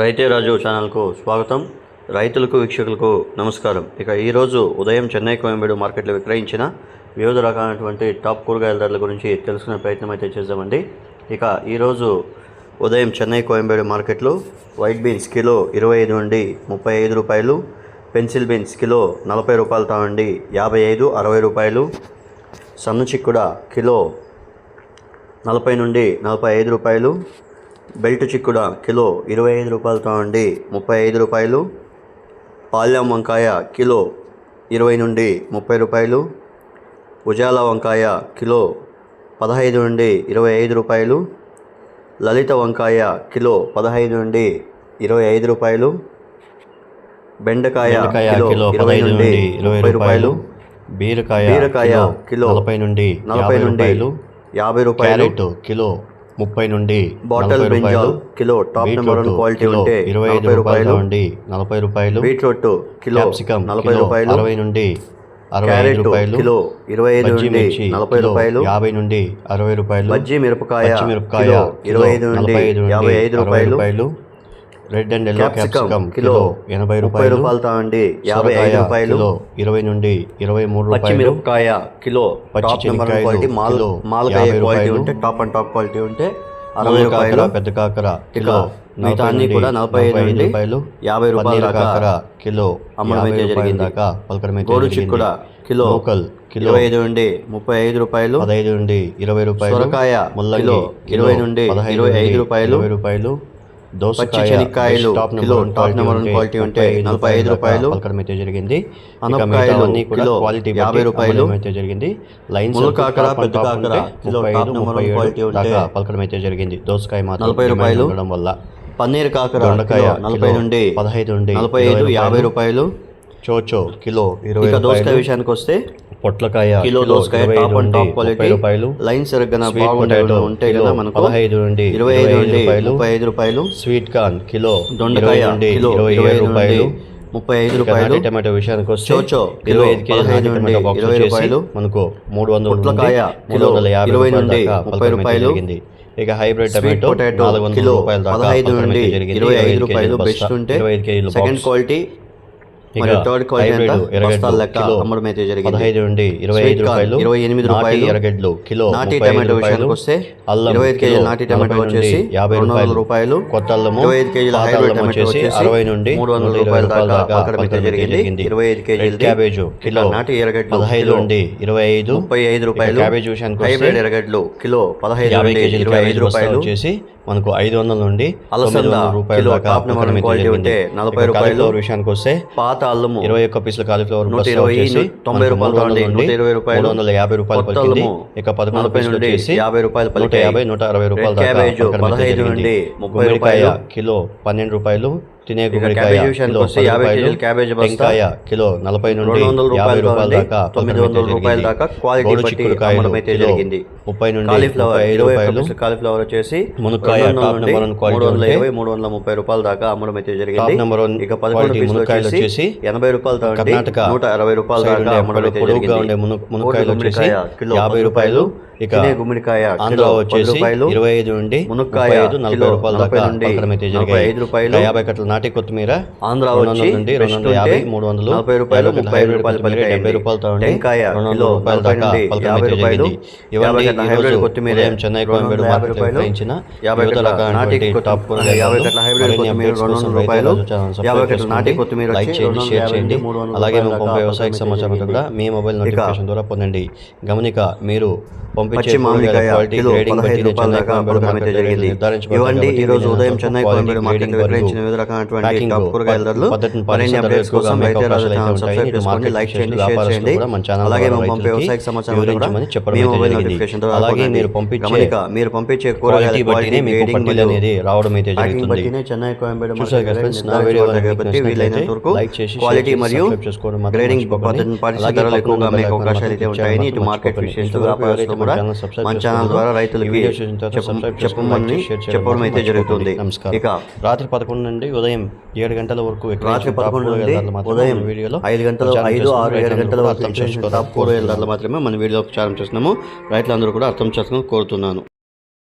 రైతే రాజు ఛానల్కు స్వాగతం. రైతులకు వీక్షకులకు నమస్కారం. ఇక ఈరోజు ఉదయం చెన్నై కోయంబేడు మార్కెట్లో విక్రయించిన వివిధ రకాలైనటువంటి టాప్ కూరగాయల ధరల గురించి తెలుసుకునే ప్రయత్నం అయితే చేద్దామండి. ఇక ఈరోజు ఉదయం చెన్నై కోయంబేడు మార్కెట్లో వైట్ బీన్స్ కిలో 25 నుండి 35 రూపాయలు, పెన్సిల్ బీన్స్ కిలో 40 రూపాయలతో నుండి 55-60 రూపాయలు, సన్న చిక్కుడ కిలో 40 నుండి 45 రూపాయలు, బెల్ట్ చిక్కుడ కిలో 25 రూపాయలతో నుండి 35 రూపాయలు, పాల్యం వంకాయ కిలో 20 నుండి 30 రూపాయలు, ఉజాల వంకాయ కిలో 15 నుండి 25 రూపాయలు, లలిత వంకాయ కిలో 15 నుండి 25 రూపాయలు, బెండకాయ కిలో 20 నుండి 30 రూపాయలు, బీరకాయ కిలో 40 నుండి 50 రూపాయలు, క్యారెట్ కిలో 30 నుండి bottle brinjal kilo top number 1 quality ఉంటే 25 రూపాయలు నుండి 40 రూపాయలు, బీట్రూట్ కిలో 40 రూపాయలు, 60 నుండి 65 రూపాయలు, కిలో 25 నుండి 40 రూపాయలు, 50 నుండి 60 రూపాయలు, బజ్జీ మిరపకాయ 25 నుండి 55 రూపాయలు, red and yellow capsicum kilo 80 రూపాయలతో నుండి 55 రూపాయలు, 20 నుండి 23 రూపాయలు, పచ్చిమిరపకాయ కిలో టాప్ నెంబర్ క్వాలిటీ మాల్కాయ క్వాలిటీ ఉంటే టాప్ అండ్ టాప్ క్వాలిటీ ఉంటే 60 రూపాయలు, పెద్ద కాకర కిలో మిగతా అన్ని కూడా 45 రూపాయలు, 50 రూపాయల కాకర కిలో అమ్మడం అయితే జరిగింది. గోడు చిక్కుడ కిలో 25 నుండి 35 రూపాయలు, 15 నుండి 20 రూపాయలు, సొరకాయ కిలో 20 నుండి 25 రూపాయలు, దోసకాయ శనక్కాయలు కిలో టాప్ నెంబర్ 1 క్వాలిటీ ఉంటే 45 రూపాయలు పలకడం అయితే జరిగింది. అనపకాయలు కిలో 50 రూపాయలు అయితే జరిగింది. లైన్స్ కాకర పెద్ద కాకర కిలో టాప్ నెంబర్ 1 క్వాలిటీ ఉంటే పలకడం అయితే జరిగింది. దోసకాయ మాత్రం 40 రూపాయలు ఉండడం వల్ల, పన్నీర్ కాకర దొండకాయ 40 నుండి 15 నుండి 45 50 రూపాయలు, చోచో కిలో 20 రూపాయలు. దోసకాయ విషయానికి వస్తే పొట్లకాయ కిలో దోసకాయ టాప్ అండ్ టాప్ క్వాలిటీ రూపాయలు, లైన్ సరిగ్గా బాగుంటాయి ఉంటే కదా మనకు 15 నుండి 25 నుండి 35 రూపాయలు, స్వీట్ కార్న్ కిలో దొండకాయ కిలో 20 రూపాయలు 35 రూపాయలు, టమాటో విషయానికి వస్తే చోచో కిలో 15 నుండి 20 రూపాయలు మనకు 300, పొట్లకాయ కిలో 20 నుండి 30 రూపాయలు. ఇక హైబ్రిడ్ టమాటో 400 రూపాయల దాకా 15 నుండి 25 రూపాయలు బెస్ట్ ఉంటే, సెకండ్ క్వాలిటీ మరియు థర్డ్ క్వాలిటీ బస్తాల లెక్క అమ్మడం అయితే జరిగింది. 15 నుండి 25 రూపాయలు, 28 రూపాయలు, ఎర్రగడ్డలు కిలో నాటి టమాటో విషయానికి వస్తే 25 కేజీల నాటి టమాటో వచ్చేసి 200 రూపాయలు, కొత్త అల్లము 25 కేజీల హైబ్రిడ్ టమాటో వచ్చేసి 60 నుండి 300 రూపాయల దాకా అమ్మడం అయితే జరిగింది. 25 కేజీల క్యాబేజ్ కిలో నాటి ఎర్రగడ్డలు 15 నుండి 25 35 రూపాయలు, క్యాబేజ్ విషయానికి హైబ్రిడ్ ఎర్రగడ్డలు కిలో 15 నుండి 25 రూపాయలు వచ్చేసి మనకు 500 నుండి 900 రూపాయల దాకా అమ్మడం అయితే జరిగింది. 40 రూపాయలు విషయానికి వస్తే పాత అల్లము 21 పీసుల కాలీఫ్లవర్ 90 రూపాయలు నుండి 120 రూపాయలు, 350 రూపాయలు పలికింది. ఇక 11 పీసులు వచ్చేసి 50 రూపాయలు, 150 160 రూపాయలు దాకా 15 నుండి 30 రూపాయలు, కిలో 12 రూపాయలు, తినే గుమ్మడికాయ కిలో 50 రూపాయలు, క్యాబేజ్ బస్తాయ కిలో 40 నుండి 50 రూపాయల దాకా 900 రూపాయల దాకా క్వాలిటీ బట్టి అమ్మడం అయితే జరిగింది. 30 నుండి 35 రూపాయలు, కాలీఫ్లవర్ వచ్చేసి మునక్కాయ టాప్ నెంబర్ 1 క్వాలిటీ 320-330 రూపాయల దాకా అమ్మడం అయితే జరిగింది. ఇక 11 పీసులు వచ్చేసి 80 రూపాయలతో కర్ణాటక 160 రూపాయల దాకా అమ్మడం అయితే జరిగింది. మునక్కాయలు వచ్చేసి కిలో 50 రూపాయలు, ఇక గుమ్మడికాయ ఆంధ్ర వచ్చేసి 25 నుండి 40 రూపాయల దాకా అమ్మడం అయితే జరిగింది. 5 రూపాయలు, 50 కట్టల నాటి కొత్తిమీర ఆంధ్ర వచ్చి నుండి 250 340 రూపాయలు, 30 రూపాయలు 70 రూపాయలతో టెంకాయ కిలో 40 నుండి 50 రూపాయలు, ఇవన్నీ హైబ్రిడ్ కొత్తిమీర చెన్నై కోయంబేడు మార్కెట్ లో విక్రయించిన 50 రకాల నాటి టాప్ 50 కట్టల హైబ్రిడ్ కొత్తిమీర 200 రూపాయలు, 50 కట్టల నాటి కొత్తిమీర లైక్ చేయండి, షేర్ చేయండి. అలాగే మేము పంపే వ్యవసాయ సమాచారం కూడా మీ మొబైల్ నోటిఫికేషన్ ద్వారా పొందండి. గమనిక, మీరు పంపించే మామిడికాయ కిలో 15 రూపాయల దాకా అమ్మడం అయితే జరిగింది. ఇవ్వండి ఈ రోజు ఉదయం చెన్నై కోయంబేడు మార్కెట్ విక్రయించిన వివిధ రకాలైనటువంటి టాప్ కూరగాయల ధరలు. మరిన్ని అప్డేట్స్ కోసం రైతే రాజు ఛానల్ సబ్స్క్రైబ్ చేసుకోండి, లైక్ చేయండి, షేర్ చేయండి. అలాగే మేము పంపే వ్యవసాయ సమాచారం కూడా మీ మొబైల్ నోటిఫికేషన్ ద్వారా అలాగే మీరు పంపించే కూరగాయల క్వాలిటీ రేటింగ్ అనేది రావడం అయితే జరుగుతుంది. చెన్నై కోయంబేడు మార్కెట్ వీలైనంత వరకు క్వాలిటీ మరియు గ్రేడింగ్ పద్ధతిని పాటించే ధరలు ఎక్కువగా అమ్మే అవకాశాలు అయితే ఉంటాయని ఇటు మార్కెట్ విశ్లేషకులు వ్యాపారస్తులు కూడా మన ఛానల్ ద్వారా రైతులకి చెప్పమని చెప్పడం అయితే జరుగుతుంది. ఇక రాత్రి 11 నుండి ఉదయం 7 గంటల వరకు రాత్రి 11 నుండి ఉదయం 5 గంటల 5, 6, 7 గంటల వరకు టాప్ కూరగాయల ధరలు మాత్రమే మన వీడియోలో ప్రచారం చేస్తున్నాము. రైతులందరూ కూడా అర్థం చేసుకుని కోరుతున్నాను.